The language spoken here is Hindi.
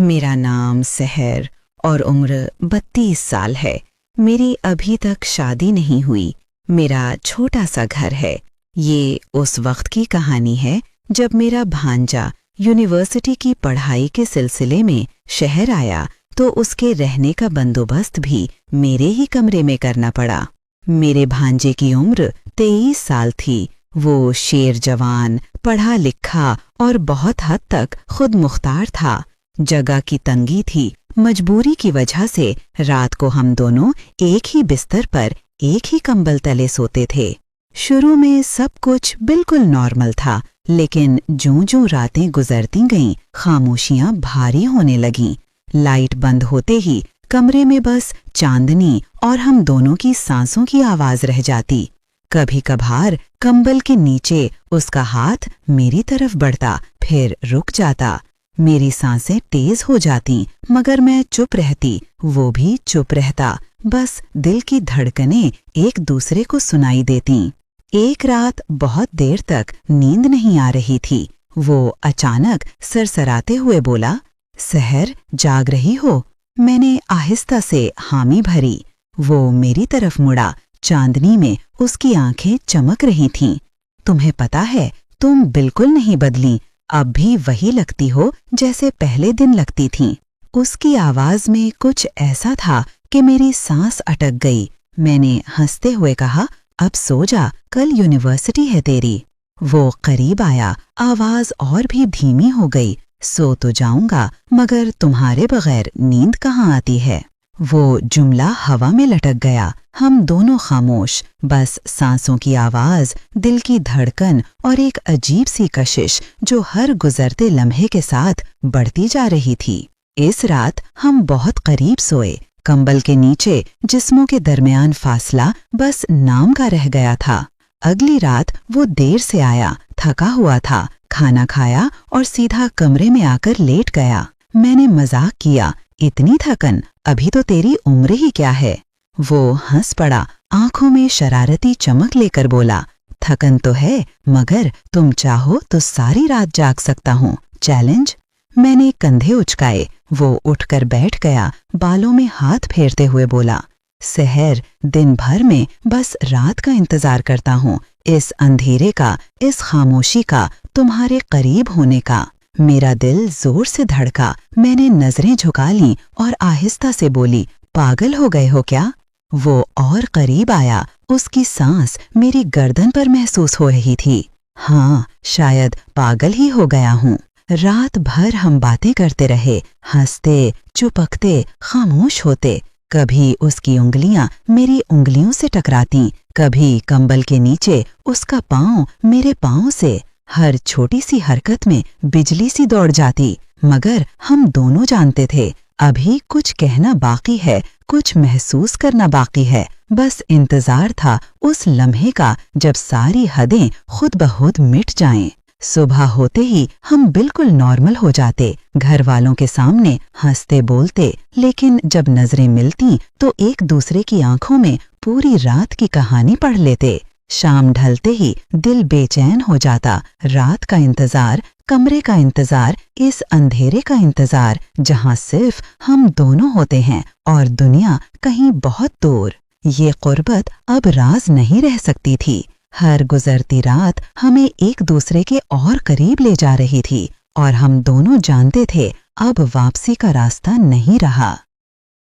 मेरा नाम सहर और उम्र 32 साल है। मेरी अभी तक शादी नहीं हुई। मेरा छोटा सा घर है। ये उस वक्त की कहानी है जब मेरा भांजा यूनिवर्सिटी की पढ़ाई के सिलसिले में शहर आया तो उसके रहने का बंदोबस्त भी मेरे ही कमरे में करना पड़ा। मेरे भांजे की उम्र 23 साल थी। वो शेर जवान, पढ़ा लिखा और बहुत हद तक खुद मुख्तार था। जगह की तंगी थी। मजबूरी की वजह से रात को हम दोनों एक ही बिस्तर पर एक ही कंबल तले सोते थे। शुरू में सब कुछ बिल्कुल नॉर्मल था, लेकिन ज्यों-ज्यों रातें गुजरती गईं, खामोशियां भारी होने लगीं। लाइट बंद होते ही कमरे में बस चांदनी और हम दोनों की सांसों की आवाज रह जाती। कभी कभार कंबल के नीचे उसका हाथ मेरी तरफ बढ़ता, फिर रुक जाता। मेरी सांसें तेज हो जाती, मगर मैं चुप रहती, वो भी चुप रहता। बस दिल की धड़कनें एक दूसरे को सुनाई देती। एक रात बहुत देर तक नींद नहीं आ रही थी। वो अचानक सरसराते हुए बोला, सहर, जाग रही हो? मैंने आहिस्ता से हामी भरी। वो मेरी तरफ मुड़ा। चांदनी में उसकी आंखें चमक रही थीं। तुम्हें पता है, तुम बिल्कुल नहीं बदली। अब भी वही लगती हो जैसे पहले दिन लगती थीं। उसकी आवाज में कुछ ऐसा था कि मेरी सांस अटक गई। मैंने हंसते हुए कहा, अब सो जा, कल यूनिवर्सिटी है तेरी। वो करीब आया, आवाज और भी धीमी हो गई। सो तो जाऊंगा, मगर तुम्हारे बगैर नींद कहाँ आती है? वो जुमला हवा में लटक गया। हम दोनों खामोश, बस सांसों की आवाज, दिल की धड़कन और एक अजीब सी कशिश जो हर गुजरते लम्हे के साथ बढ़ती जा रही थी। इस रात हम बहुत करीब सोए। कंबल के नीचे जिस्मों के दरमियान फासला बस नाम का रह गया था। अगली रात वो देर से आया, थका हुआ था, खाना खाया और सीधा कमरे में आकर लेट गया। मैंने मजाक किया, इतनी थकन, अभी तो तेरी उम्र ही क्या है? वो हंस पड़ा, आंखों में शरारती चमक लेकर बोला, थकन तो है, मगर तुम चाहो तो सारी रात जाग सकता हूँ। चैलेंज? मैंने कंधे उचकाए। वो उठकर बैठ गया, बालों में हाथ फेरते हुए बोला, सहर, दिन भर में बस रात का इंतजार करता हूँ, इस अंधेरे का, इस खामोशी का, तुम्हारे करीब होने का। मेरा दिल जोर से धड़का। मैंने नजरें झुका लीं और आहिस्ता से बोली, पागल हो गए हो क्या? वो और करीब आया। उसकी सांस मेरी गर्दन पर महसूस हो रही थी। हाँ, शायद पागल ही हो गया हूँ। रात भर हम बातें करते रहे, हंसते, चुपकते, खामोश होते। कभी उसकी उंगलियां मेरी उंगलियों से टकराती, कभी कंबल के नीचे उसका पाँव मेरे पाँव से। हर छोटी सी हरकत में बिजली सी दौड़ जाती, मगर हम दोनों जानते थे अभी कुछ कहना बाकी है, कुछ महसूस करना बाकी है। बस इंतजार था उस लम्हे का जब सारी हदें खुद ब खुद मिट जाएं। सुबह होते ही हम बिल्कुल नॉर्मल हो जाते, घर वालों के सामने हंसते बोलते, लेकिन जब नजरें मिलती तो एक दूसरे की आंखों में पूरी रात की कहानी पढ़ लेते। शाम ढलते ही दिल बेचैन हो जाता। रात का इंतजार, कमरे का इंतजार, इस अंधेरे का इंतजार जहां सिर्फ हम दोनों होते हैं और दुनिया कहीं बहुत दूर। ये कुर्बत अब राज नहीं रह सकती थी। हर गुजरती रात हमें एक दूसरे के और करीब ले जा रही थी और हम दोनों जानते थे अब वापसी का रास्ता नहीं रहा।